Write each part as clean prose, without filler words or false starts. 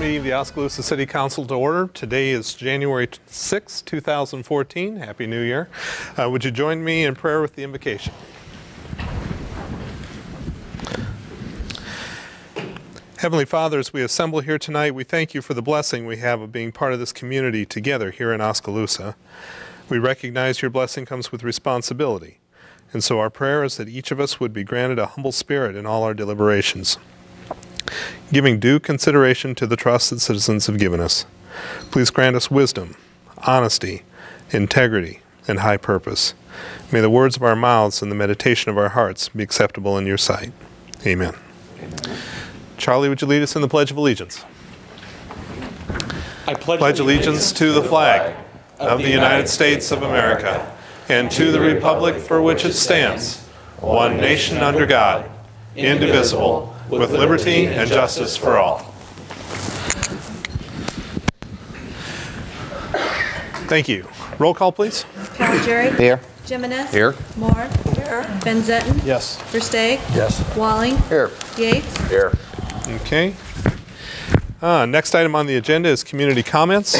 meeting of the Oskaloosa City Council to order. Today is January 6, 2014. Happy New Year. Would you join me in prayer with the invocation? Heavenly Father, as we assemble here tonight, we thank you for the blessing we have of being part of this community together here in Oskaloosa. We recognize your blessing comes with responsibility, and so our prayer is that each of us would be granted a humble spirit in all our deliberations, giving due consideration to the trust that citizens have given us. Please grant us wisdom, honesty, integrity, and high purpose. May the words of our mouths and the meditation of our hearts be acceptable in your sight. Amen. Charlie, would you lead us in the Pledge of Allegiance? I pledge allegiance to the flag of the United States of America and to the republic for which it stands, one nation under God, indivisible, with liberty and justice for all. Thank you. Roll call, please. Caligiuri. Here. Jimenez. Here. Moore. Here. Van Zetten. Yes. Versteeg. Yes. Walling. Here. Yates. Here. Okay. Next item on the agenda is community comments.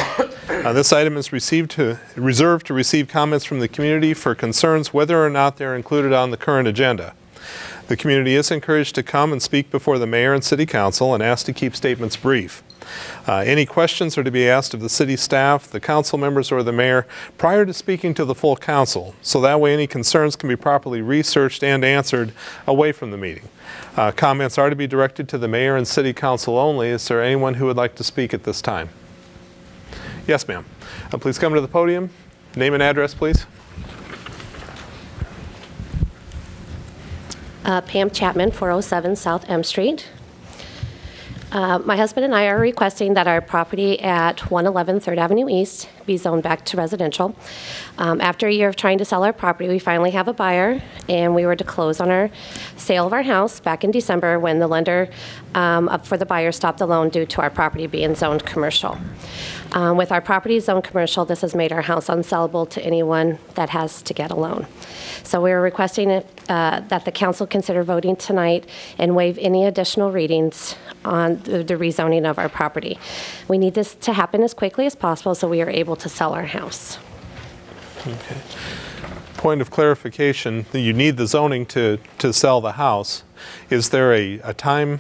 This item is reserved to receive comments from the community for concerns whether or not they're included on the current agenda. The community is encouraged to come and speak before the mayor and city council and asked to keep statements brief. Any questions are to be asked of the city staff, the council members, or the mayor prior to speaking to the full council, so that way any concerns can be properly researched and answered away from the meeting. Comments are to be directed to the mayor and city council only. Is there anyone who would like to speak at this time? Yes, ma'am. Please come to the podium. Name and address, please. Pam Chapman, 407 South M Street. My husband and I are requesting that our property at 111 3rd Avenue East be zoned back to residential. After a year of trying to sell our property, we finally have a buyer, and we were to close on our sale of our house back in December when the lender for the buyer stopped the loan due to our property being zoned commercial. With our property zoned commercial, this has made our house unsellable to anyone that has to get a loan. So we are requesting that the council consider voting tonight and waive any additional readings on the rezoning of our property. We need this to happen as quickly as possible so we are able to sell our house. Okay. Point of clarification, you need the zoning to sell the house. Is there a time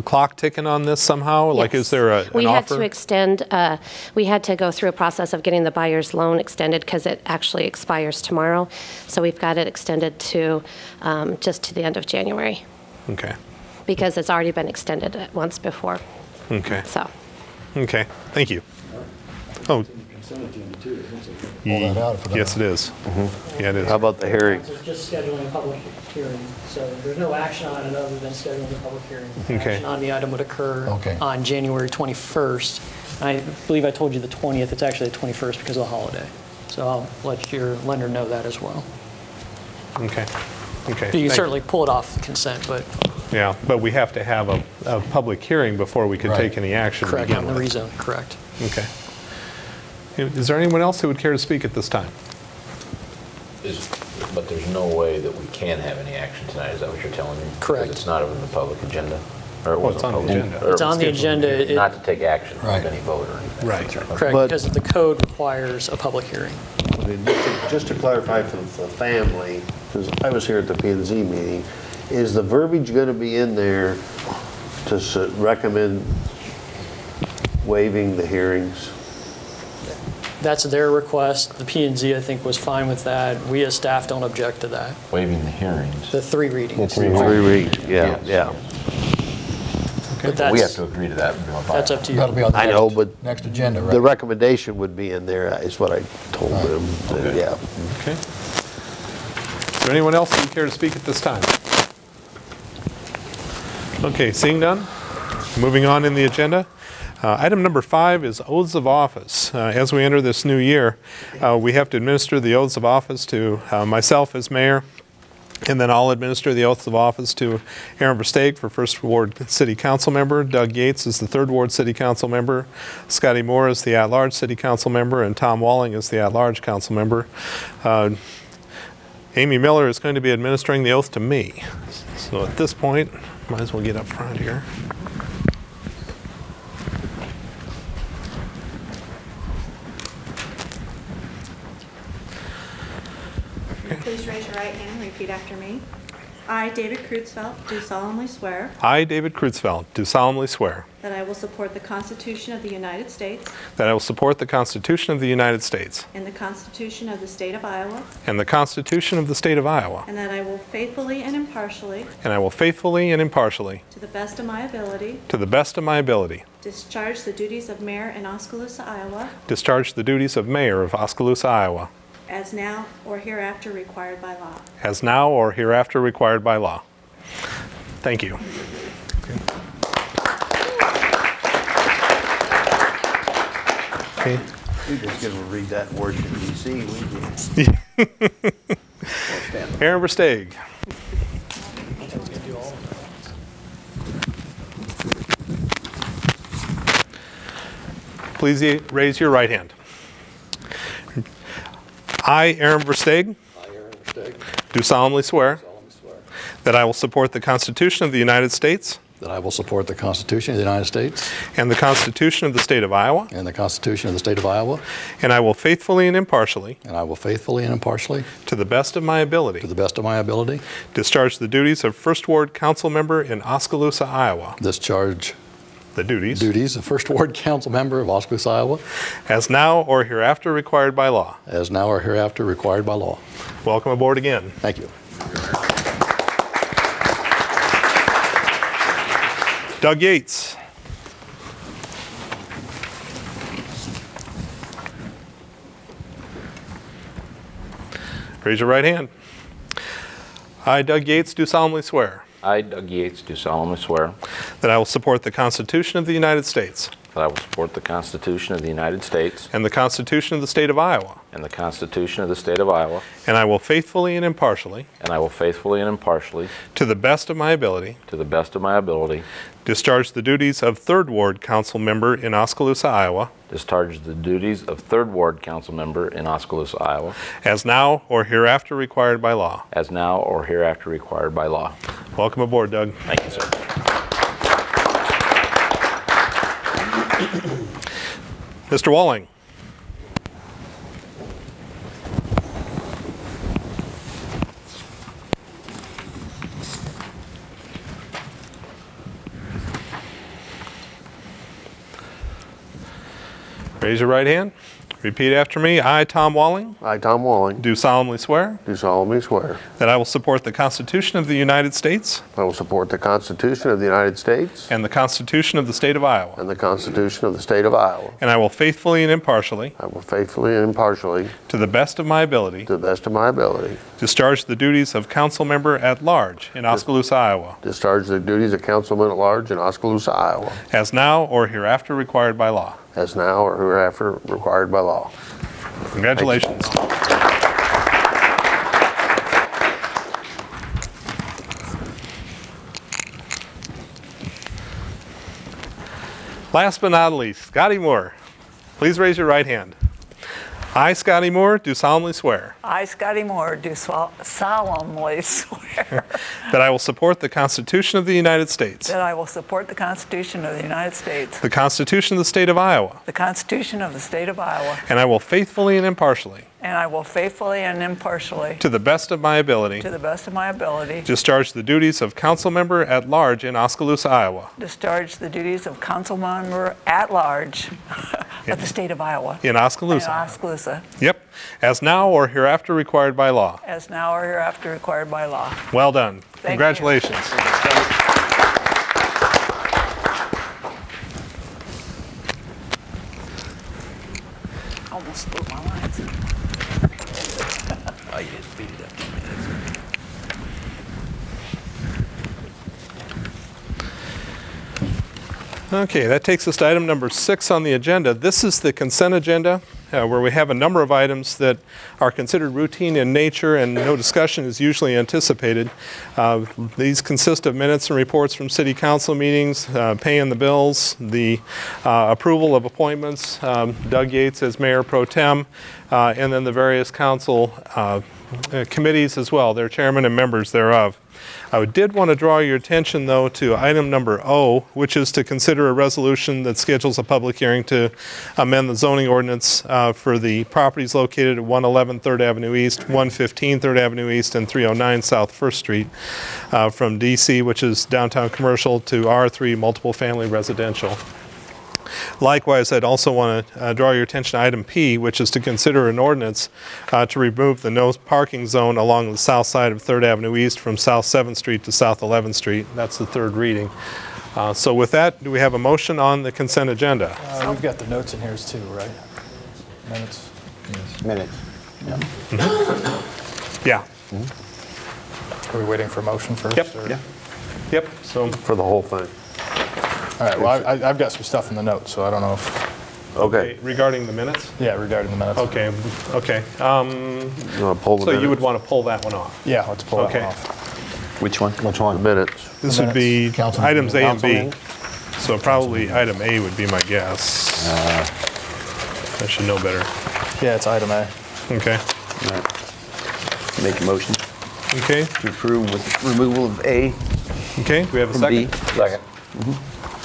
clock ticking on this somehow? Yes. Like, is there an offer? We had to extend, we had to go through a process of getting the buyer's loan extended because it actually expires tomorrow. So we've got it extended to just to the end of January. Okay. Because it's already been extended once before. Okay. So. Okay. Thank you. Oh. Yes, it is. Mm-hmm. Yeah, it is. How about the hearing? It's just scheduling a public hearing, so there's no action on it other than scheduling a public hearing. Okay. Action on the item would occur on January 21st. I believe I told you the 20th. It's actually the 21st because of the holiday. So I'll let your lender know that as well. Okay. Okay. But you can certainly pull it off consent, but. Yeah, but we have to have a public hearing before we can take any action. Correct, on the rezone, correct. Okay. Is there anyone else who would care to speak at this time? But there's no way that we can have any action tonight, is that what you're telling me? Correct. Because it's not on the public agenda? Or it's on the agenda. It's on the agenda. Not to take action of any vote or anything. Right. Correct, because the code requires a public hearing. I mean, just to clarify for the family, because I was here at the P&Z meeting, is the verbiage going to be in there to recommend waiving the hearings? That's their request. The P&Z, I think, was fine with that. We as staff don't object to that. Waiving the hearings. The 3 readings. Three readings, yeah, yeah. But that's, we have to agree to that. That's up to you. That'll be on the I know, but next agenda, right? The recommendation would be in there, is what I told them. Okay. Yeah. Okay. Is there anyone else who would care to speak at this time? Okay, seeing none, moving on in the agenda. Item number 5 is oaths of office. As we enter this new year, we have to administer the oaths of office to myself as mayor, and then I'll administer the oaths of office to Aaron Versteeg for 1st Ward City Council member, Doug Yates is the 3rd Ward City Council member, Scotty Moore is the at-large City Council member, and Tom Walling is the at-large council member. Amy Miller is going to be administering the oath to me. So at this point, might as well get up front here. repeat after me. I, David Kreutzfeldt, do solemnly swear I, David Kreutzfeldt, do solemnly swear that I will support the Constitution of the United States that I will support the Constitution of the United States and the Constitution of the State of Iowa, and the Constitution of the State of Iowa, and that I will faithfully and impartially, and I will faithfully and impartially, to the best of my ability, to the best of my ability, discharge the duties of mayor in Oskaloosa, Iowa, discharge the duties of mayor of Oskaloosa, Iowa, as now or hereafter required by law. as now or hereafter required by law. Thank you. Okay. We just gonna read that in Washington DC, we did. Aaron Versteeg. Please raise your right hand. I, Aaron Versteeg, do solemnly swear that I will support the Constitution of the United States that I will support the Constitution of the United States and the Constitution of the State of Iowa, and the Constitution of the State of Iowa, and I will faithfully and impartially, to to the best of my ability, the best of my ability, discharge the duties of First Ward Council Member in Oskaloosa, Iowa. discharge The duties duties of First Ward Council Member of Oskaloosa, Iowa, as now or hereafter required by law. as now or hereafter required by law. Welcome aboard again. Thank you. Doug Yates. Raise your right hand. I, Doug Yates, do solemnly swear I, Doug Yates, do solemnly swear that I will support the Constitution of the United States that I will support the Constitution of the United States and the Constitution of the State of Iowa, and the Constitution of the State of Iowa, and I will faithfully and impartially, and I will faithfully and impartially, to the best of my ability, to the best of my ability, discharge the duties of Third Ward Council Member in Oskaloosa, Iowa, discharge the duties of Third Ward Council Member in Oskaloosa, Iowa, as now or hereafter required by law. as now or hereafter required by law. Welcome aboard, Doug. Thank you, sir. Mr. Walling. Raise your right hand. Repeat after me. I, Tom Walling, I, Tom Walling, do solemnly swear do solemnly swear that I will support the Constitution of the United States I will support the Constitution of the United States and the Constitution of the State of Iowa, and the Constitution of the State of Iowa. and I will faithfully and impartially, I will faithfully and impartially, to the best of my ability, to the best of my ability, discharge the duties of Council Member at Large in Oskaloosa, Iowa, discharge the duties of Councilman at Large in Oskaloosa, Iowa, as now or hereafter required by law. as now or hereafter required by law. Congratulations. Last but not least, Scotty Moore. Please raise your right hand. I, Scotty Moore, do solemnly swear I, Scotty Moore, do solemnly swear that I will support the Constitution of the United States, that I will support the Constitution of the United States, the Constitution of the State of Iowa, the Constitution of the State of Iowa, and I will faithfully and impartially, and I will faithfully and impartially, to the best of my ability, to the best of my ability, discharge the duties of Council Member at Large in Oskaloosa, Iowa, discharge the duties of council member at large of the State of Iowa, in Oskaloosa. in Oskaloosa, Yep, as now or hereafter required by law. as now or hereafter required by law. Well done. you. Congratulations. Almost blew my lines. Oh, you didn't beat it up 2 minutes. Okay, that takes us to item number 6 on the agenda. This is the consent agenda, where we have a number of items that are considered routine in nature and no discussion is usually anticipated. These consist of minutes and reports from city council meetings, paying the bills, the approval of appointments, Doug Yates as mayor pro tem, and then the various council committees as well, their chairman and members thereof. I did want to draw your attention, though, to item number O, which is to consider a resolution that schedules a public hearing to amend the zoning ordinance for the properties located at 111 3rd Avenue East, 115 3rd Avenue East, and 309 South 1st Street from DC, which is downtown commercial, to R3 multiple family residential. Likewise, I'd also want to draw your attention to item P, which is to consider an ordinance to remove the no parking zone along the south side of 3rd Avenue East from South 7th Street to South 11th Street. That's the third reading. So with that, do we have a motion on the consent agenda? We've got the notes in here too, right? Minutes? Yes. Minutes. Yeah. Are we waiting for a motion first? Yep. or- Yeah. Yep. So For the whole thing. All right, well, I've got some stuff in the notes, so I don't know if, Okay. regarding the minutes? yeah, regarding the minutes. Okay. Okay. You want to pull the So minutes? you would want to pull that one off? Yeah, let's pull that Okay. one off. Which one? Which one? Minutes. This would be Councilman. items A and B. Councilman. So probably item A would be my guess. I should know better. Yeah, it's item A. Okay. Make a motion Okay. to approve with removal of A Okay. Do we have a from B. second? Second.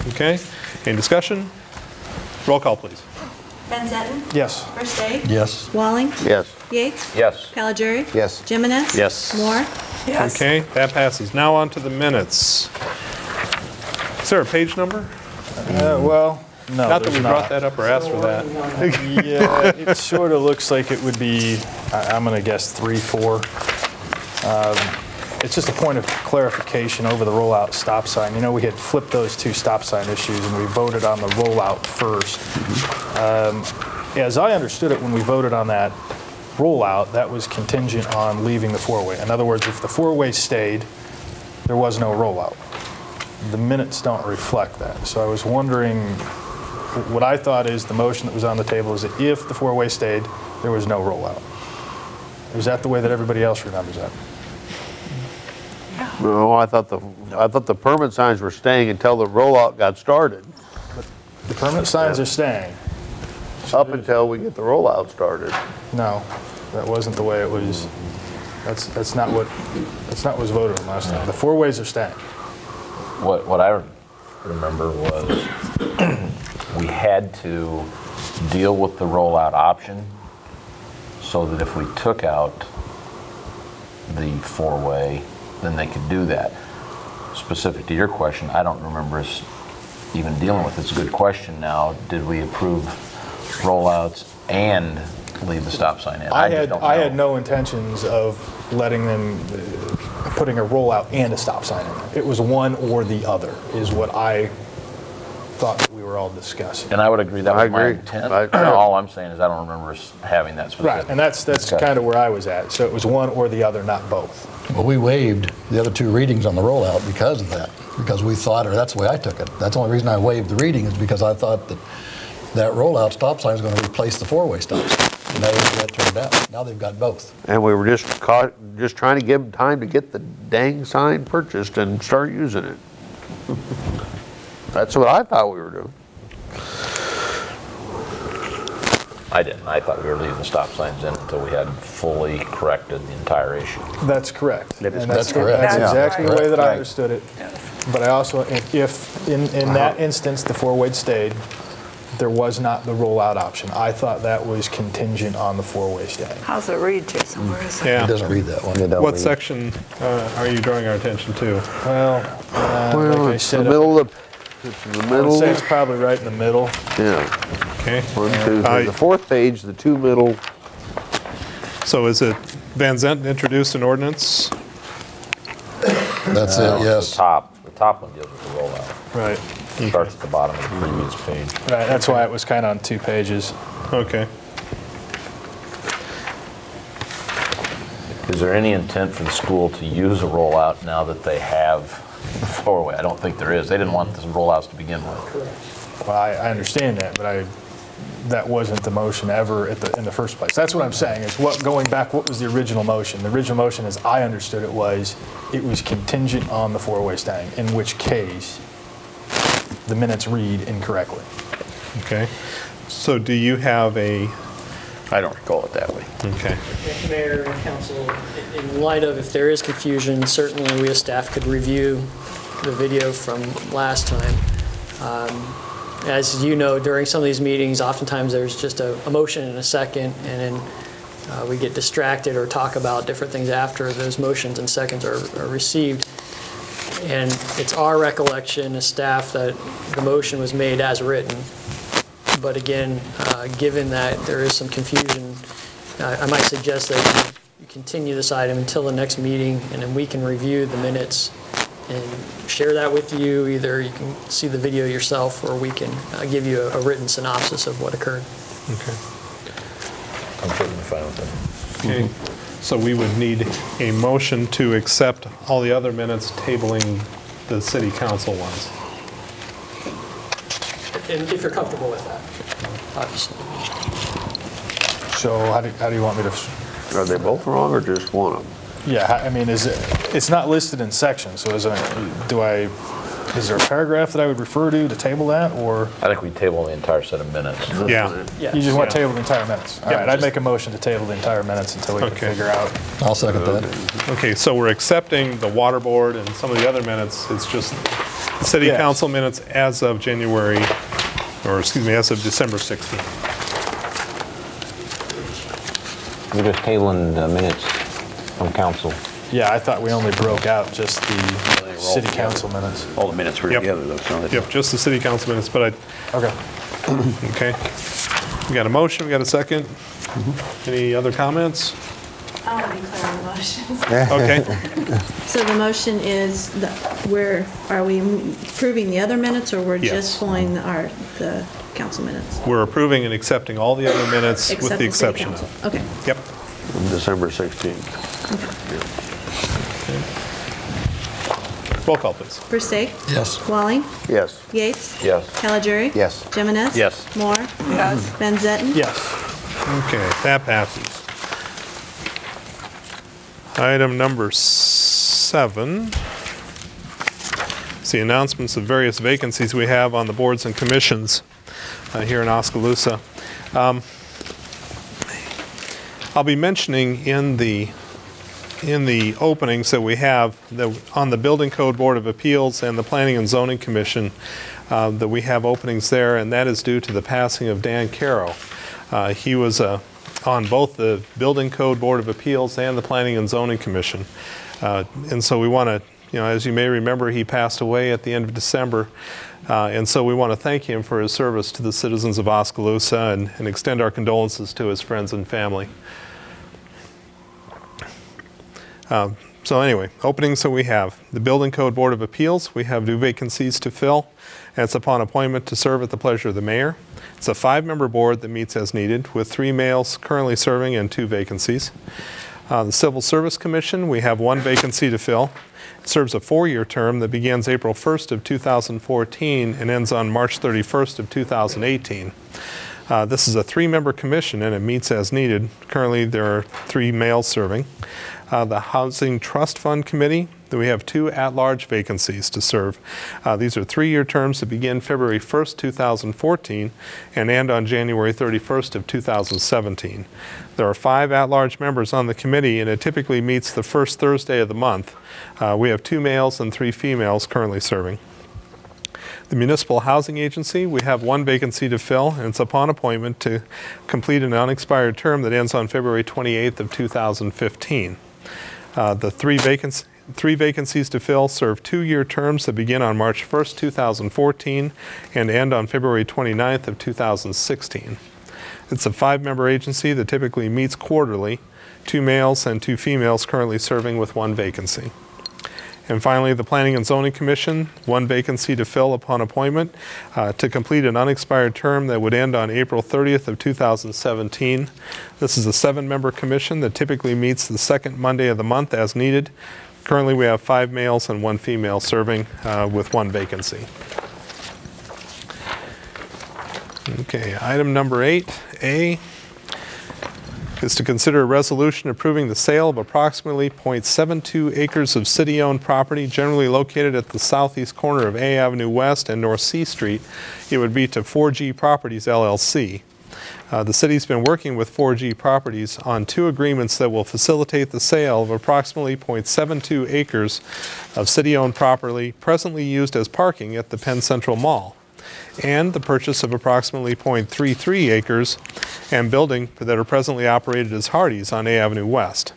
Okay. Any discussion? Roll call, please. Van Zetten, Yes. Versteg, Yes. Walling, Yes. Yates, Yes. Caligari, Yes. Jimenez. Yes. Moore. Yes. Okay, that passes. Now on to the minutes. Is there a page number? Well, no, Not that there's we brought that up or asked for that. Yeah, it sort of looks like it would be, I'm going to guess 3, 4. It's just a point of clarification over the rollout stop sign. You know, we had flipped those two stop sign issues and we voted on the rollout first. As I understood it, when we voted on that rollout, that was contingent on leaving the four-way. In other words, if the four-way stayed, there was no rollout. The minutes don't reflect that. So I was wondering, what I thought is the motion that was on the table is that if the four-way stayed, there was no rollout. Is that the way that everybody else remembers that? No, I thought the permit signs were staying until the rollout got started, The permanent signs are staying. up until we get the rollout started. No, that wasn't the way it was. That's not what was voted on last time. The four ways are staying. What I remember was we had to deal with the rollout option so that if we took out the four-way, then they could do that. Specific to your question, I don't remember us even dealing with it. It's a good question now. Did we approve rollouts and leave the stop sign in? I just don't had know. no intentions of letting them, putting a rollout and a stop sign in there. It was one or the other, is what I thought that we were all discussing. And I would agree that I was my agree. intent. I- All I'm saying is I don't remember us having that specific. Right, and that's discussion. kind of where I was at. So it was one or the other, not both. Well, we waived the other two readings on the rollout because of that, because we thought, or that's the way I took it. That's the only reason I waived the reading is because I thought that rollout stop sign is going to replace the four-way stop sign. And that was what it turned out. Now they've got both. And we were just trying to give them time to get the dang sign purchased and start using it. That's what I thought we were doing. I didn't. I thought we were leaving the stop signs in until we had fully corrected the entire issue. That's correct. And That's correct. That's Yeah. exactly the way that I Right. understood it. But I also, if in that instance, the four-way stayed, there was not the rollout option. I thought that was contingent on the four-way staying. How's it read, Jason? Where is it? It Yeah. doesn't read that one. What section are you drawing our attention to? Well, like I It's the said, middle of it's in the I would middle. say it's probably right in the middle. Yeah. Okay. One, two, the fourth page, the two middle. So is it Van Zent introduced an ordinance? That's it, yes. The top one deals with the rollout. Right. It starts at the bottom of the previous page. Right, that's why it was kind of on 2 pages. Okay. Is there any intent for the school to use a rollout now that they have the four-way? I don't think there is. They didn't want the rollouts to begin with. Well, I understand that, but that wasn't the motion ever in the first place. That's what I'm saying, is going back, what was the original motion? The original motion, as I understood it, was contingent on the four-way staying, in which case the minutes read incorrectly. Okay. So do you have a I don't recall it that way. Okay. Mayor and council, in light of if there is confusion, certainly we as staff could review the video from last time. As you know, during some of these meetings, oftentimes there's just a motion and a second, and then we get distracted or talk about different things after those motions and seconds are received. And it's our recollection as staff that the motion was made as written. But again, given that there is some confusion, I might suggest that you continue this item until the next meeting, and then we can review the minutes and share that with you. Either you can see the video yourself, or we can give you a written synopsis of what occurred. Okay. I'm certainly fine with that. Okay. So we would need a motion to accept all the other minutes, tabling the city council ones. And if you're comfortable with that, obviously. So how do you want me to? Are they both wrong or just one of them? Yeah, I mean, it's not listed in sections, so is there a paragraph that I would refer to table that, or? I think we table the entire set of minutes. Yeah. You just want to table the entire minutes? All right, I'd make a motion to table the entire minutes until we can figure out. I'll second that. Okay, so we're accepting the water board and some of the other minutes. It's just city Yes. council minutes as of January, or excuse me, as of December 16th. We're just tabling the minutes from council. Yeah, I thought we only broke out just the city council minutes. All the minutes were Yep. together, though. So that's- Yep, just the city council minutes, but Okay. okay. We got a motion, we got a second. Any other comments? I want to be clear on the motions. Okay. So the motion is, are we approving the other minutes, or we're Yes. just pulling the council minutes? We're approving and accepting all the other minutes with Except the the city exception council. of. Okay. Yep. December 16th. Roll call, please. Versteeg? Yes. Walling? Yes. Yates? Yes. Caligiuri? Yes. Jimenez? Yes. Moore? Yes. Van Zetten? Yes. Okay, that passes. Item number 7. It's the announcements of various vacancies we have on the boards and commissions here in Oskaloosa. I'll be mentioning in the openings that we have on the Building Code Board of Appeals and the Planning and Zoning Commission that we have openings there, and that is due to the passing of Dan Caro. He was on both the Building Code Board of Appeals and the Planning and Zoning Commission. And so we want to, as you may remember, he passed away at the end of December. And so we want to thank him for his service to the citizens of Oskaloosa and extend our condolences to his friends and family. So anyway, openings that we have. The Building Code Board of Appeals, we have 2 vacancies to fill. And it's upon appointment to serve at the pleasure of the mayor. It's a 5-member board that meets as needed, with 3 males currently serving and 2 vacancies. The Civil Service Commission, we have 1 vacancy to fill. It serves a 4-year term that begins April 1st of 2014 and ends on March 31st of 2018. This is a 3-member commission, and it meets as needed. Currently, there are 3 males serving. The Housing Trust Fund Committee, we have 2 at-large vacancies to serve. These are 3-year terms that begin February 1st, 2014 and end on January 31st of 2017. There are 5 at-large members on the committee, and it typically meets the first Thursday of the month. We have 2 males and 3 females currently serving. The Municipal Housing Agency, we have 1 vacancy to fill, and it's upon appointment to complete an unexpired term that ends on February 28th of 2015. The 3 vacancies to fill serve 2-year terms that begin on March 1st, 2014 and end on February 29th of 2016. It's a 5-member agency that typically meets quarterly, 2 males and 2 females currently serving with 1 vacancy. And finally, the Planning and Zoning Commission, 1 vacancy to fill upon appointment to complete an unexpired term that would end on April 30th of 2017. This is a 7-member commission that typically meets the 2nd Monday of the month as needed. Currently, we have 5 males and 1 female serving with 1 vacancy. Okay, item number 8A is to consider a resolution approving the sale of approximately .72 acres of city-owned property generally located at the southeast corner of A Avenue West and North C Street. It would be to 4G Properties, LLC. The city's been working with 4G Properties on 2 agreements that will facilitate the sale of approximately 0.72 acres of city-owned property presently used as parking at the Penn Central Mall, and the purchase of approximately 0.33 acres and building that are presently operated as Hardee's on A Avenue West.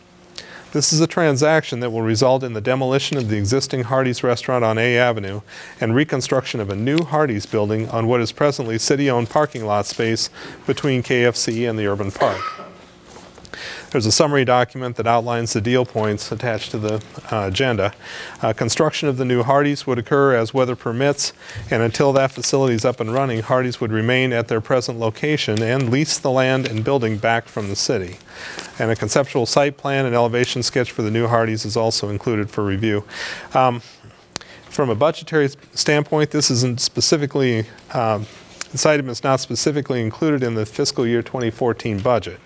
This is a transaction that will result in the demolition of the existing Hardee's restaurant on A Avenue and reconstruction of a new Hardee's building on what is presently city-owned parking lot space between KFC and the Urban Park. There's a summary document that outlines the deal points attached to the agenda. Construction of the new Hardee's would occur as weather permits, and until that facility is up and running, Hardee's would remain at their present location and lease the land and building back from the city. And a conceptual site plan and elevation sketch for the new Hardee's is also included for review. From a budgetary standpoint, this isn't specifically, this item is not specifically included in the fiscal year 2014 budget.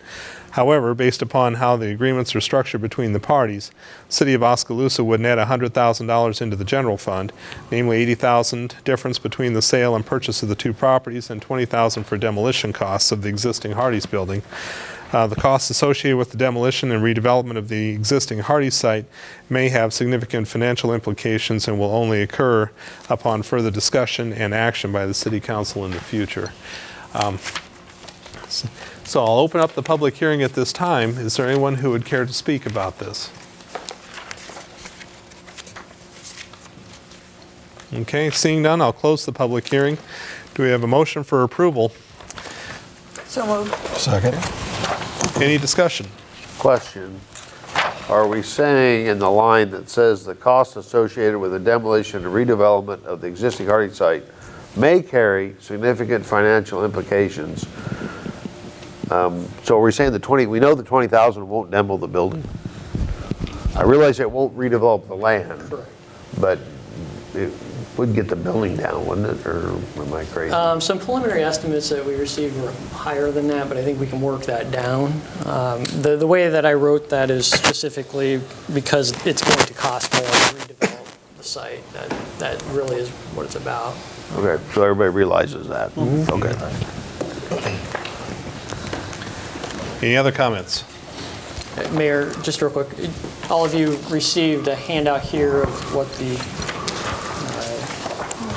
However, based upon how the agreements are structured between the parties, the City of Oskaloosa would net $100,000 into the general fund, namely $80,000 difference between the sale and purchase of the 2 properties and $20,000 for demolition costs of the existing Hardee's building. The costs associated with the demolition and redevelopment of the existing Hardee's site may have significant financial implications and will only occur upon further discussion and action by the City Council in the future. So I'll open up the public hearing at this time. Is there anyone who would care to speak about this? Okay, seeing none, I'll close the public hearing. Do we have a motion for approval? So moved. Second. Any discussion? Question, are we saying in the line that says the costs associated with the demolition and redevelopment of the existing Hardee's site may carry significant financial implications? So are we saying we know the 20,000 won't demo the building? I realize it won't redevelop the land, Correct. but it would get the building down, wouldn't it, or am I crazy? Some preliminary estimates that we received were higher than that, but I think we can work that down. The way that I wrote that is specifically because it's going to cost more to redevelop the site. That really is what it's about. Okay, so everybody realizes that. Mm-hmm. Okay. Any other comments? Mayor, just real quick, all of you received a handout here of what the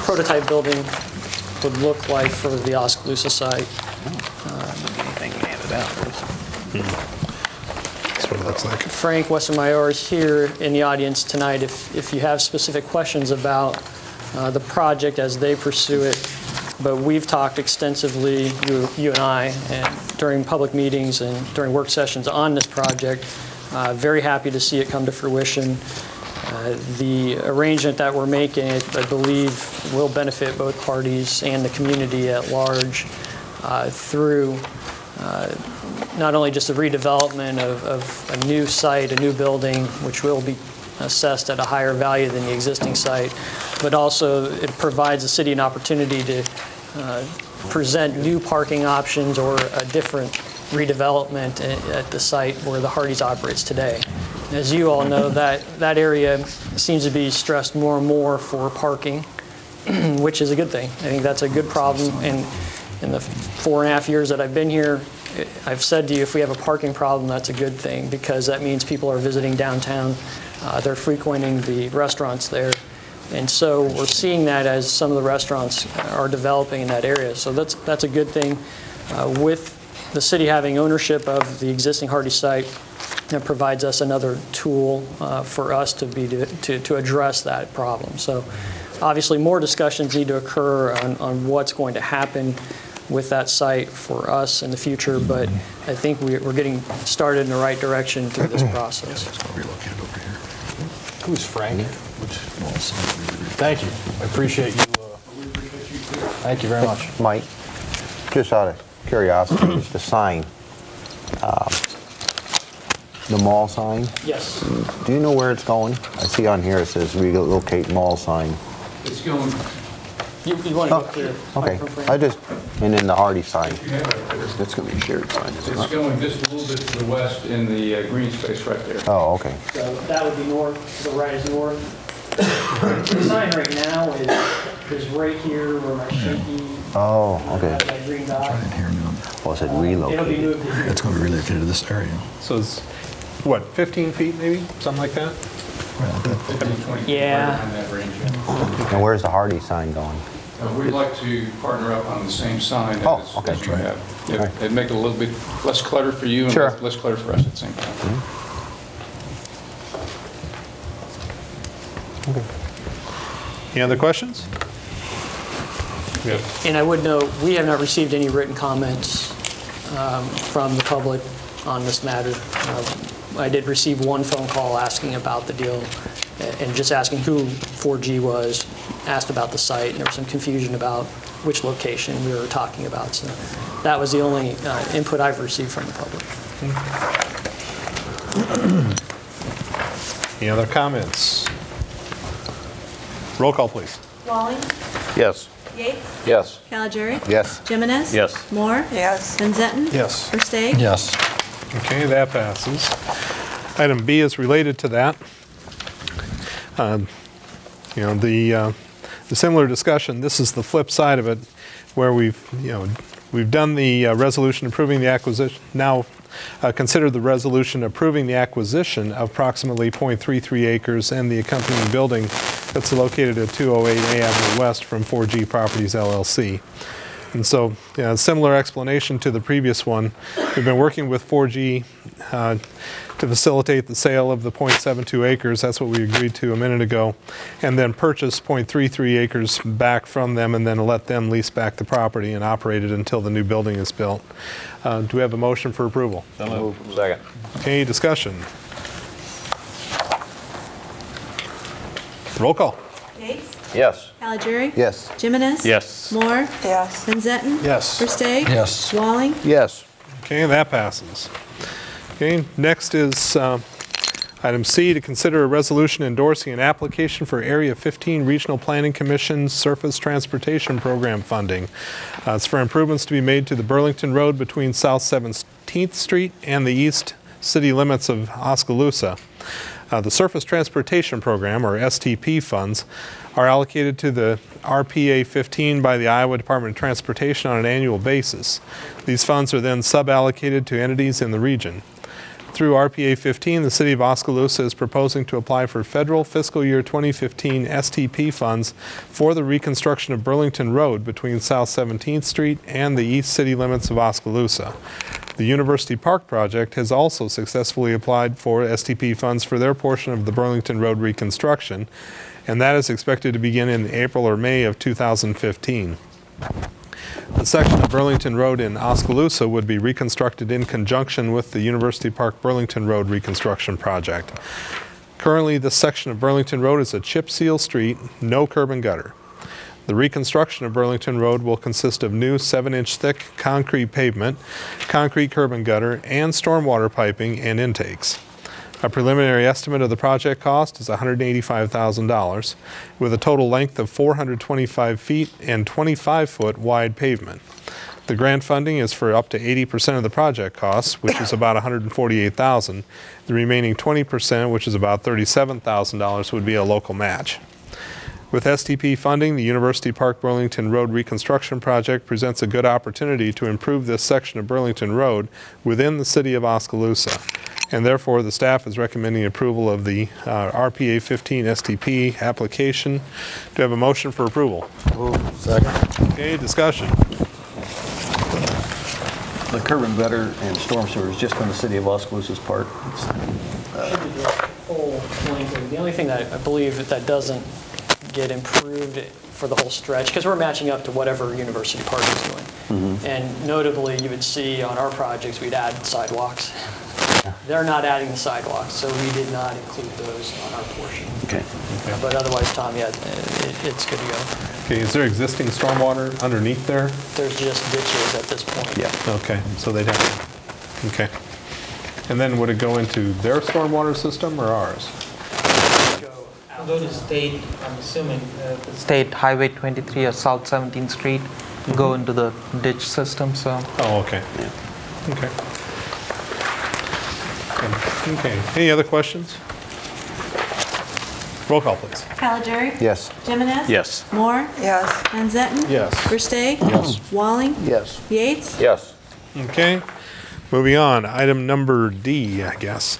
prototype building would look like for the Oskaloosa site. Anything handed out. That's what it looks like. Frank Westermeyer is here in the audience tonight if you have specific questions about the project as they pursue it. But we've talked extensively, you and I, and during public meetings and during work sessions on this project. Very happy to see it come to fruition. The arrangement that we're making, I believe, will benefit both parties and the community at large through not only just the redevelopment of a new site, a new building, which will be assessed at a higher value than the existing site, but also it provides the city an opportunity to present new parking options or a different redevelopment at the site where the Hardee's operates today. As you all know, that area seems to be stressed more and more for parking, which is a good thing. I think that's a good problem. And in the 4.5 years that I've been here, I've said to you, if we have a parking problem, that's a good thing, because that means people are visiting downtown. They're frequenting the restaurants there. And so we're seeing that as some of the restaurants are developing in that area. So that's a good thing. With the city having ownership of the existing Hardee's site, that provides us another tool for us to address that problem. So obviously more discussions need to occur on what's going to happen with that site for us in the future, but I think we're getting started in the right direction through this process. Who's Frank? Thank you. I appreciate you. Thank you very much. Mike, just out of curiosity, is the sign, the mall sign? Yes. Do you know where it's going? I see on here it says relocate mall sign. It's going. You want to go clear? Okay. And then the Hardee's sign. That's going to be a shared sign, isn't it? It's going just a little bit to the west in the green space right there. Oh, okay. So that would be north, the right is north. The sign right now is right here where my shaky. Oh, okay. That green dot. Or is it It'll be relocated? moved. It's going to be relocated to this area. So it's, what, 15 feet maybe, something like that? Well, that- 15, 20 feet, Yeah. right around that range. Yeah. And where's the Hardy sign going? We'd like to partner up on the same sign Oh, as okay. as you have. Right. It'd make it a little bit less clutter for you and Sure. less clutter for us at the same time. Any other questions? Yeah. And I would note, we have not received any written comments from the public on this matter. I did receive one phone call asking about the deal and just asking who 4G was, asked about the site, and there was some confusion about which location we were talking about. So that was the only input I've received from the public. Any other comments? Roll call, please. Walling, Yes. Yates, Yes. Caligiri. Yes. Jimenez. Yes. Moore. Yes. Van Zetten. Yes. Versteg. Yes. Okay, that passes. Item B is related to that. You know, the similar discussion, this is the flip side of it, where we've done the resolution approving the acquisition, now consider the resolution approving the acquisition of approximately .33 acres and the accompanying building that's located at 208 A Avenue West from 4G Properties LLC. And so, similar explanation to the previous one. We've been working with 4G to facilitate the sale of the .72 acres. That's what we agreed to a minute ago. And then purchase .33 acres back from them and then let them lease back the property and operate it until the new building is built. Do we have a motion for approval? Second. Okay, discussion. Roll call. Yates, Yes. Caligiri. Yes. Jimenez. Yes. Moore. Yes. Van Zetten. Yes. Versteg. Yes. Walling. Yes. Okay, that passes. Okay, next is item C, to consider a resolution endorsing an application for Area 15 Regional Planning Commission Surface Transportation Program funding. It's for improvements to be made to the Burlington Road between South 17th Street and the east city limits of Oskaloosa. The Surface Transportation Program, or STP funds, are allocated to the RPA 15 by the Iowa Department of Transportation on an annual basis. These funds are then sub-allocated to entities in the region. Through RPA 15, the City of Oskaloosa is proposing to apply for federal fiscal year 2015 STP funds for the reconstruction of Burlington Road between South 17th Street and the east city limits of Oskaloosa. The University Park project has also successfully applied for STP funds for their portion of the Burlington Road reconstruction, and that is expected to begin in April or May of 2015. The section of Burlington Road in Oskaloosa would be reconstructed in conjunction with the University Park Burlington Road reconstruction project. Currently, this section of Burlington Road is a chip seal street, no curb and gutter. The reconstruction of Burlington Road will consist of new 7-inch thick concrete pavement, concrete curb and gutter, and stormwater piping and intakes. A preliminary estimate of the project cost is $185,000, with a total length of 425 feet and 25-foot wide pavement. The grant funding is for up to 80% of the project costs, which is about $148,000. The remaining 20%, which is about $37,000, would be a local match. With STP funding, the University Park Burlington Road Reconstruction Project presents a good opportunity to improve this section of Burlington Road within the city of Oskaloosa. And therefore, the staff is recommending approval of the RPA 15 STP application. Do you have a motion for approval? Second. Okay, discussion. The curb and gutter and storm sewer is just on the city of Oskaloosa's part. The only thing that I believe that doesn't get improved for the whole stretch, because we're matching up to whatever University Park is doing. And notably, you would see on our projects, we'd add sidewalks. They're not adding the sidewalks, so we did not include those on our portion. Okay. But otherwise, Tom, yeah, it's good to go. Okay, is there existing stormwater underneath there? There's just ditches at this point. Yeah. Okay, so they'd have to, okay. And then would it go into their stormwater system or ours? Go to state, I'm assuming, the state Highway 23 or South 17th Street, go into the ditch system, so. Oh, okay. Yeah. Okay. Okay, any other questions? Roll call, please. Caligiri. Yes. Jimenez. Yes. Moore. Yes. Van Zetten. Yes. Versteg. Yes. Walling. Yes. Yates. Yes. Okay. Moving on, item number D, I guess.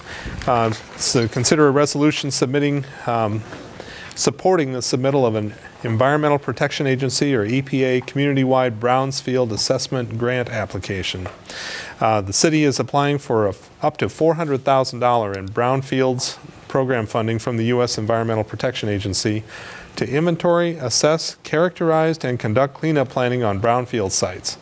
So consider a resolution supporting the submittal of an Environmental Protection Agency, or EPA, community-wide brownfield assessment grant application. The city is applying for up to $400,000 in brownfields program funding from the U.S. Environmental Protection Agency to inventory, assess, characterize, and conduct cleanup planning on brownfield sites.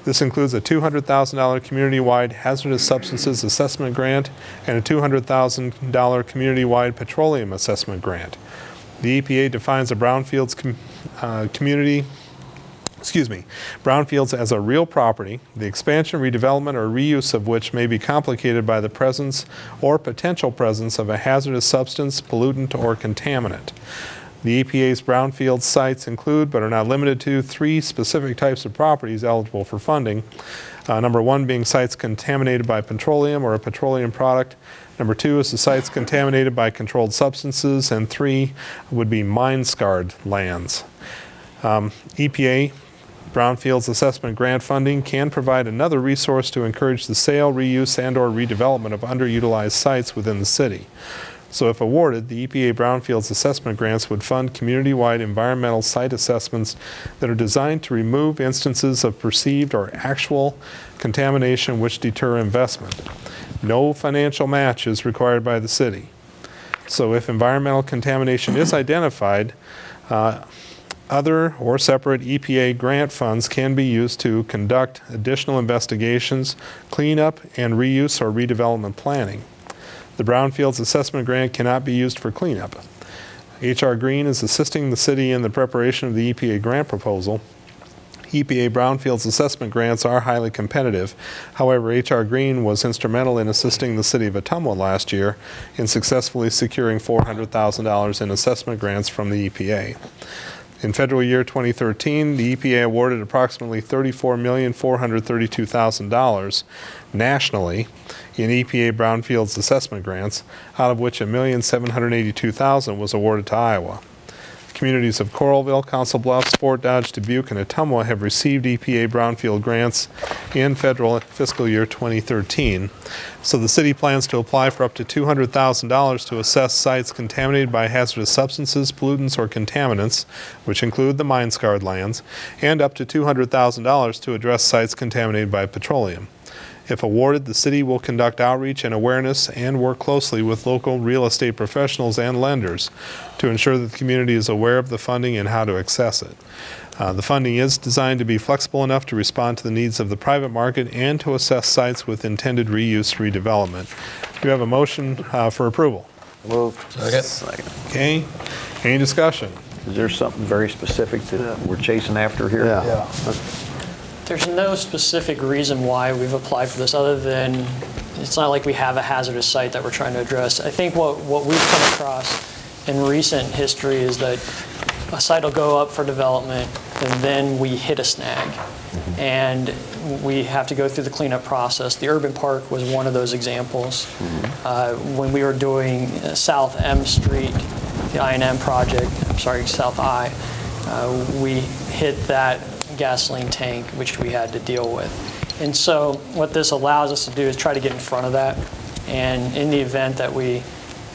This includes a $200,000 community-wide hazardous substances assessment grant and a $200,000 community-wide petroleum assessment grant. The EPA defines a brownfields brownfields as a real property, the expansion, redevelopment, or reuse of which may be complicated by the presence or potential presence of a hazardous substance, pollutant, or contaminant. The EPA's brownfield sites include, but are not limited to, 3 specific types of properties eligible for funding. Number 1 being sites contaminated by petroleum or a petroleum product. Number 2 is the sites contaminated by controlled substances. And 3 would be mine-scarred lands. EPA brownfields assessment grant funding can provide another resource to encourage the sale, reuse, and/or redevelopment of underutilized sites within the city. So if awarded, the EPA brownfields assessment grants would fund community-wide environmental site assessments that are designed to remove instances of perceived or actual contamination which deter investment. No financial match is required by the city. So if environmental contamination is identified, other or separate EPA grant funds can be used to conduct additional investigations, cleanup, and reuse or redevelopment planning. The brownfields assessment grant cannot be used for cleanup. H.R. Green is assisting the city in the preparation of the EPA grant proposal. EPA brownfields assessment grants are highly competitive. However, H.R. Green was instrumental in assisting the city of Ottumwa last year in successfully securing $400,000 in assessment grants from the EPA. In federal year 2013, the EPA awarded approximately $34,432,000 nationally in EPA brownfields assessment grants, out of which $1,782,000 was awarded to Iowa. The communities of Coralville, Council Bluffs, Fort Dodge, Dubuque, and Ottumwa have received EPA brownfield grants in federal fiscal year 2013. So the city plans to apply for up to $200,000 to assess sites contaminated by hazardous substances, pollutants, or contaminants, which include the mine-scarred lands, and up to $200,000 to address sites contaminated by petroleum. If awarded, the city will conduct outreach and awareness and work closely with local real estate professionals and lenders to ensure that the community is aware of the funding and how to access it. The funding is designed to be flexible enough to respond to the needs of the private market and to assess sites with intended reuse redevelopment. Do you have a motion for approval? Moved. Second. Okay. Any discussion? Is there something very specific that we're chasing after here? Yeah. There's no specific reason why we've applied for this other than it's not like we have a hazardous site that we're trying to address. I think what we've come across in recent history is that a site will go up for development and then we hit a snag. And we have to go through the cleanup process. The urban park was one of those examples. When we were doing South M Street, the I&M project, South I, we hit that gasoline tank, which we had to deal with. And so what this allows us to do is try to get in front of that. And in the event that we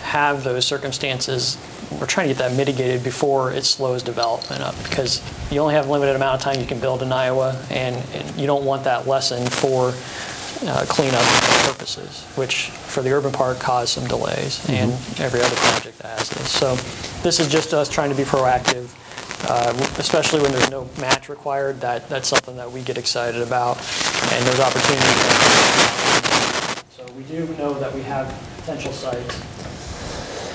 have those circumstances, we're trying to get that mitigated before it slows development up, because you only have a limited amount of time you can build in Iowa, and you don't want that lesson for cleanup purposes, which for the urban park caused some delays, and every other project that has this. So this is just us trying to be proactive. Especially when there's no match required, that's something that we get excited about, and those opportunities. So we do know that we have potential sites,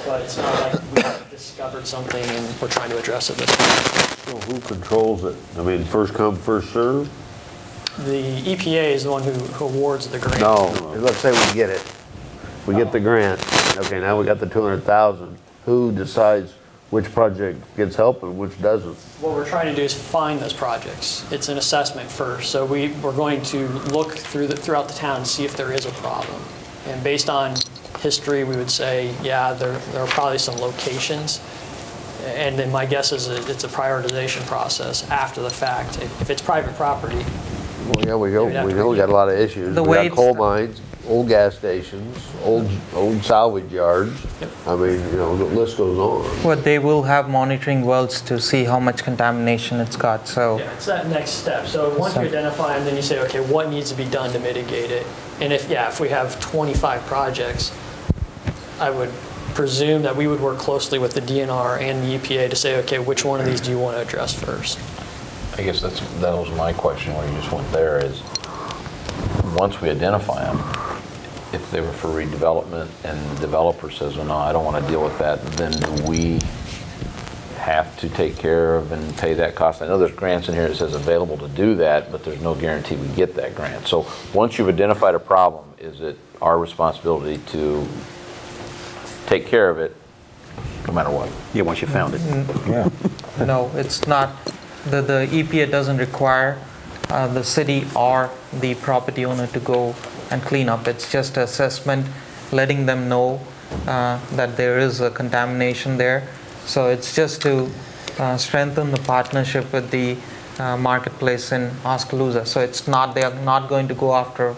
but it's not like we have discovered something and we're trying to address it this way. So who controls it? I mean, first come, first serve? The EPA is the one who awards the grant. No, let's say we get it. We get the grant. Okay, now we got the $200,000. Who decides which project gets help and which doesn't? What we're trying to do is find those projects. It's an assessment first. So we're going to look throughout the town and see if there is a problem. And based on history, we would say, yeah, there are probably some locations. And then my guess is it's a prioritization process after the fact. If it's private property, Well, yeah, we know we got a lot of issues. The We way got coal mines, old gas stations, old salvage yards. I mean, you know, the list goes on. Well, they will have monitoring wells to see how much contamination it's got, so. Yeah, it's that next step. So once you identify them, then you say, okay, what needs to be done to mitigate it? And if we have 25 projects, I would presume that we would work closely with the DNR and the EPA to say, okay, which one of these do you want to address first? I guess that was my question when you just went there is, once we identify them, if they were for redevelopment and the developer says, well, no, I don't want to deal with that, then do we have to take care of and pay that cost? I know there's grants in here that says available to do that, but there's no guarantee we get that grant. So once you've identified a problem, is it our responsibility to take care of it no matter what? Yeah, once you found it. Yeah. No, it's not. The EPA doesn't require the city or the property owner to go and clean up. It's just assessment, letting them know that there is a contamination there. So it's just to strengthen the partnership with the marketplace in Oskaloosa. So it's not, they are not going to go after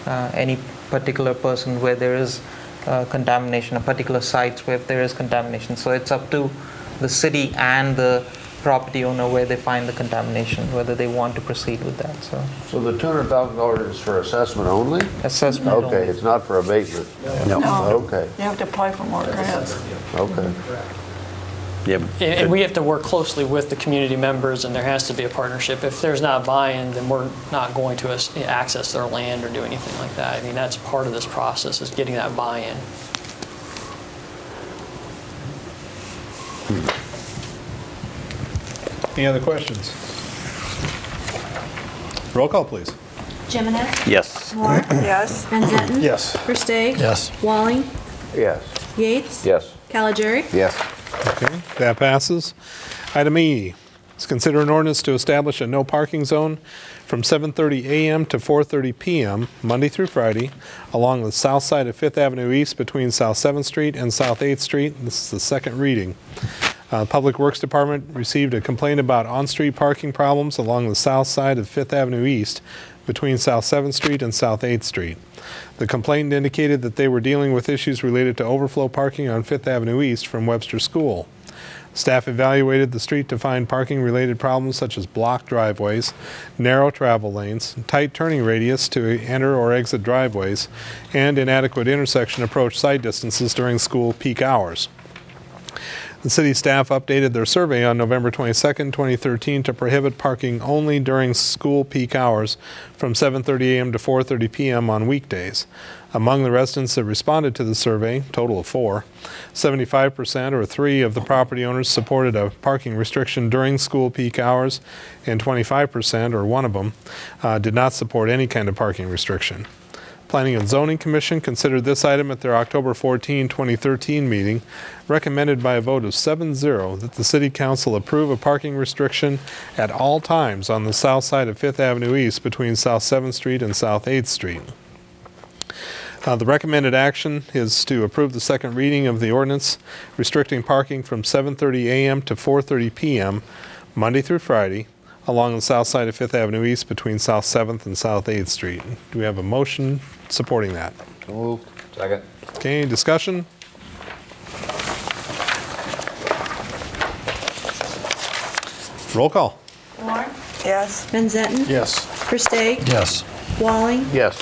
any particular person where there is contamination, a particular sites where there is contamination. So it's up to the city and the property owner where they find the contamination, whether they want to proceed with that. So the $200,000 is for assessment only? Assessment only. only. It's not for abatement? No. Okay. You have to apply for more grants. Okay. Yeah. And we have to work closely with the community members, and there has to be a partnership. If there's not buy-in, then we're not going to access their land or do anything like that. I mean, that's part of this process, is getting that buy-in. Any other questions? Roll call, please. Jimenez? Yes. Moore? Yes. Van Zetten? Yes. Versteeg? Yes. Walling? Yes. Yates? Yes. Caligari? Yes. Okay, that passes. Item E, is consider an ordinance to establish a no parking zone from 7:30 a.m. to 4:30 p.m., Monday through Friday, along the south side of 5th Avenue East between South 7th Street and South 8th Street. This is the second reading. Public Works Department received a complaint about on-street parking problems along the south side of 5th Avenue East between South 7th Street and South 8th Street. The complainant indicated that they were dealing with issues related to overflow parking on 5th Avenue East from Webster School. Staff evaluated the street to find parking-related problems such as blocked driveways, narrow travel lanes, tight turning radius to enter or exit driveways, and inadequate intersection approach site distances during school peak hours. The city staff updated their survey on November 22, 2013 to prohibit parking only during school peak hours from 7:30 a.m. to 4:30 p.m. on weekdays. Among the residents that responded to the survey, total of 4, 75% or 3 of the property owners supported a parking restriction during school peak hours, and 25% or 1 of them did not support any kind of parking restriction. Planning and Zoning Commission considered this item at their October 14, 2013 meeting, recommended by a vote of 7-0 that the City Council approve a parking restriction at all times on the south side of 5th Avenue East between South 7th Street and South 8th Street. The recommended action is to approve the second reading of the ordinance restricting parking from 7:30 a.m. to 4:30 p.m. Monday through Friday along the south side of 5th Avenue East between South 7th and South 8th Street. Do we have a motion supporting that? So moved. Second. Okay, discussion? Roll call. Moore? Yes. Van Zetten? Yes. Versteeg? Yes. Walling? Yes.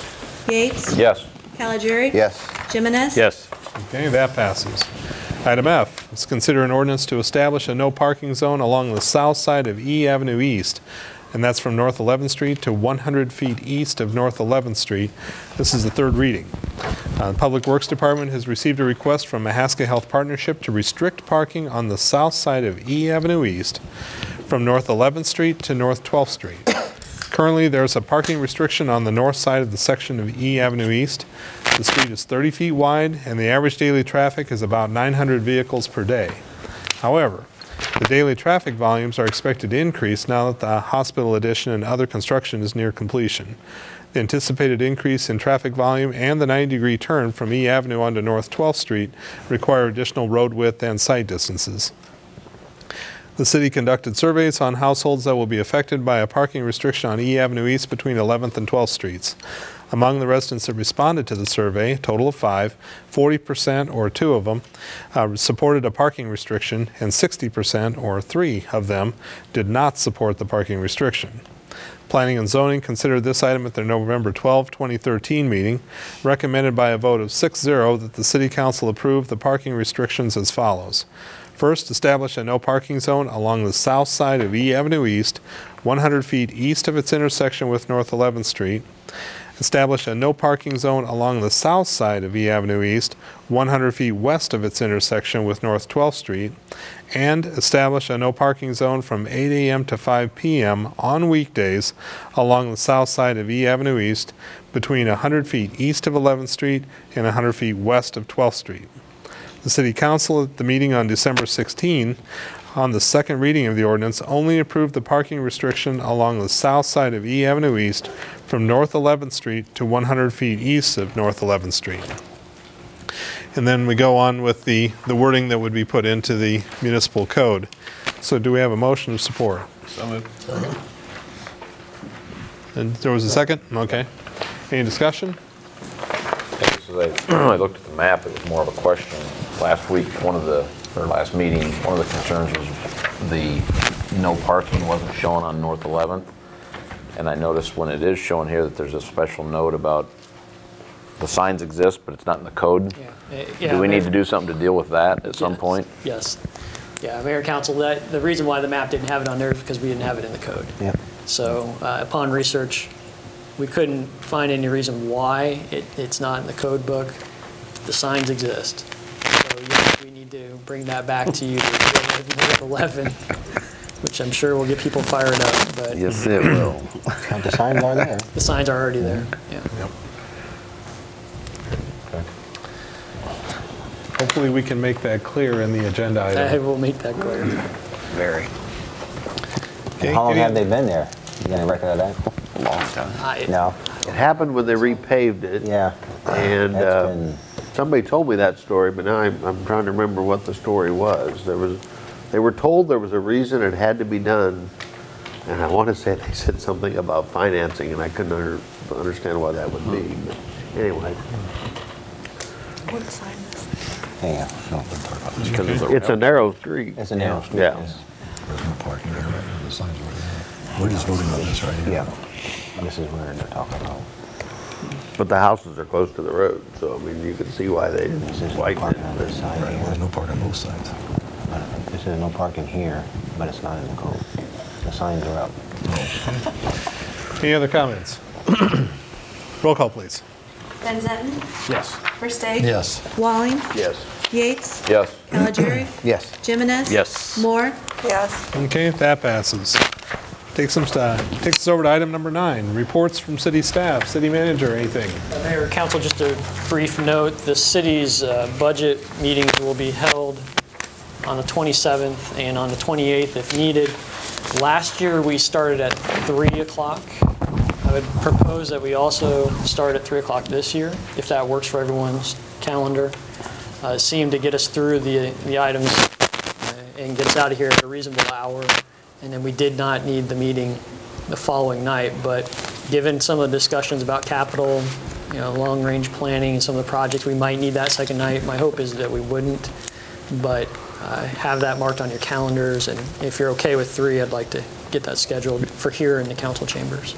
Yates? Yes. Caligari? Yes. Jimenez? Yes. Okay, that passes. Item F, let's consider an ordinance to establish a no parking zone along the south side of E Avenue East, and that's from North 11th Street to 100 feet east of North 11th Street. This is the third reading. The Public Works Department has received a request from Mahaska Health Partnership to restrict parking on the south side of E Avenue East from North 11th Street to North 12th Street. Currently, there's a parking restriction on the north side of the section of E Avenue East. The street is 30 feet wide, and the average daily traffic is about 900 vehicles per day. However, the daily traffic volumes are expected to increase now that the hospital addition and other construction is near completion. The anticipated increase in traffic volume and the 90-degree turn from E Avenue onto North 12th Street require additional road width and site distances. The city conducted surveys on households that will be affected by a parking restriction on E Avenue East between 11th and 12th Streets. Among the residents that responded to the survey, a total of 5, 40% or 2 of them supported a parking restriction, and 60% or 3 of them did not support the parking restriction. Planning and Zoning considered this item at their November 12, 2013 meeting, recommended by a vote of 6-0 that the City Council approve the parking restrictions as follows. First, establish a no parking zone along the south side of E Avenue East, 100 feet east of its intersection with North 11th Street. Establish a no parking zone along the south side of E Avenue East, 100 feet west of its intersection with North 12th Street, and establish a no parking zone from 8 a.m. to 5 p.m. on weekdays along the south side of E Avenue East between 100 feet east of 11th Street and 100 feet west of 12th Street. The City Council at the meeting on December 16 on the second reading of the ordinance only approved the parking restriction along the south side of E Avenue East from North 11th Street to 100 feet east of North 11th Street. And then we go on with the wording that would be put into the municipal code. So do we have a motion of support? So moved. And there was a second? Okay. Any discussion? I looked at the map, it was more of a question. Last week, last meeting, one of the concerns was the no parking wasn't shown on North 11th. And I noticed when it is shown here that there's a special note about the signs exist, but it's not in the code. Yeah, do we need to do something to deal with that at some point? Yes. Yeah, Mayor, Council, the reason why the map didn't have it on there is because we didn't have it in the code. Yeah. So upon research, we couldn't find any reason why it's not in the code book. The signs exist. So yes, we need to bring that back to you to 11, which I'm sure will get people fired up. But yes, it will. The signs are there. The signs are already there. Yeah. Yep. Okay. Hopefully we can make that clear in the agenda item. I will make that clear. Very. Okay. How long have they been there? You got a record of that? A long time. No. It happened when they repaved it. Yeah. And somebody told me that story, but now I'm trying to remember what the story was. They were told there was a reason it had to be done, and I want to say they said something about financing, and I couldn't understand why that would be. But anyway. What sign is that? Yeah. It's a narrow street. It's a narrow street. Yeah. Yes. There's no parking there, right? The signs are already there. We're just voting on this right here. Yeah. This is where they're talking about. But the houses are close to the road, so I mean, you can see why they widen Parking on this it. side. Right, well, there's no parking on both sides. This is no parking here, but it's not in the code. The signs are up. Any other comments? Roll call, please. Van Zetten? Yes. Versteg? Yes. Walling? Yes. Yates? Yes. Callegeri? Yes. Jimenez? Yes. Moore? Yes. Okay, that passes. Takes us over to item number 9, reports from city staff. City manager, anything? Mayor, Council, just a brief note, the city's budget meetings will be held on the 27th and on the 28th if needed. Last year, we started at 3 o'clock. I would propose that we also start at 3 o'clock this year, if that works for everyone's calendar. It seemed to get us through the items and get us out of here at a reasonable hour. And then we did not need the meeting the following night. But given some of the discussions about capital, long-range planning and some of the projects, we might need that second night. My hope is that we wouldn't. But have that marked on your calendars. And if you're okay with 3, I'd like to get that scheduled for here in the council chambers.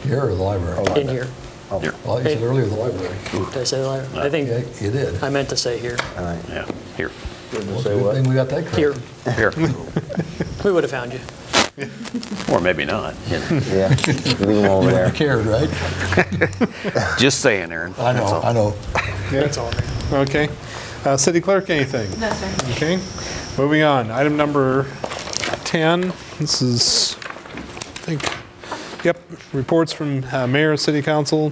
Here or the library? In here. Well, you said earlier the library. Did I say the library? I think Yeah, you did. I meant to say here. All right. Yeah. Here. Well, good thing we got that correct. Here. Here. We would have found you. Or maybe not. Yeah. Leave them over there. You cared, right? Just saying, Aaron. I know. That's all. Okay. City clerk, anything? No, sir. Okay. Moving on. Item number 10. This is, reports from mayor, city council.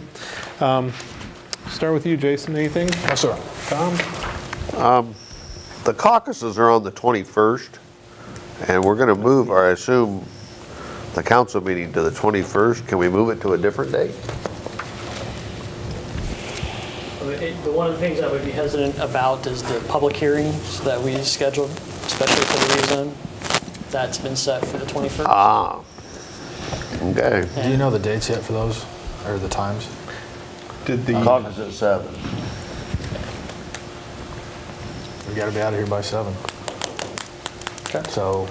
Start with you, Jason. Anything? Yes, sir. Tom? The caucuses are on the 21st, and we're going to move, or I assume, the council meeting to the 21st. Can we move it to a different date? One of the things I would be hesitant about is the public hearings that we scheduled, especially for the rezone. that's been set for the 21st. Ah, okay. Do you know the dates yet for those, or the times? Did the Caucus at 7. We got to be out of here by 7. Okay. So,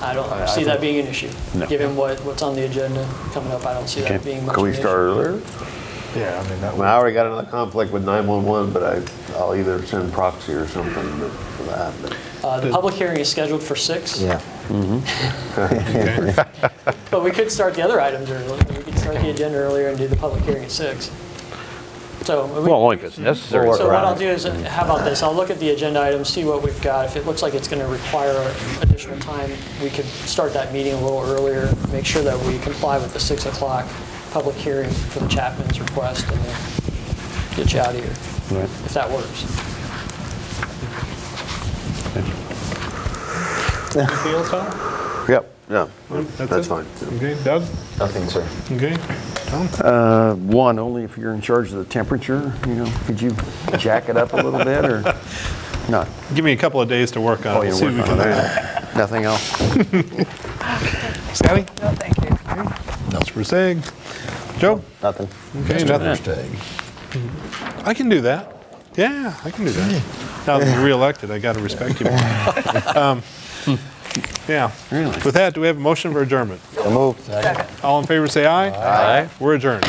I don't I see that think- being an issue. Given what's on the agenda coming up, I don't see that being much Can we of an start issue. earlier? yeah, I mean, that Well, I already got another conflict with 911, but I'll either send proxy or something for that. But The public hearing is scheduled for 6. Yeah. But we could start the other items early. We could start the agenda earlier and do the public hearing at 6. So, Well, only if it's necessary. so what I'll do is, how about this? I'll look at the agenda items, see what we've got. If it looks like it's going to require additional time, we could start that meeting a little earlier, make sure that we comply with the 6 o'clock public hearing for the Chapman's request, and then get you out of here, if that works. anything else, Tom? Yep, yeah, That's that's it? fine. Okay, Doug? Nothing, sir. Okay. One, only if you're in charge of the temperature, could you jack it up a little bit or not? Give me a couple of days to work on it. you're See what we working can on do. it. Nothing else? Scotty? No, thank you. Mr. Persig? Joe? Nothing. Okay, nothing. First tag. I can do that. Yeah, I can do that. Now that I'm reelected, I got to respect you more. Yeah. Really? With that, do we have a motion for adjournment? So moved. All in favor say aye. Aye. We're adjourned.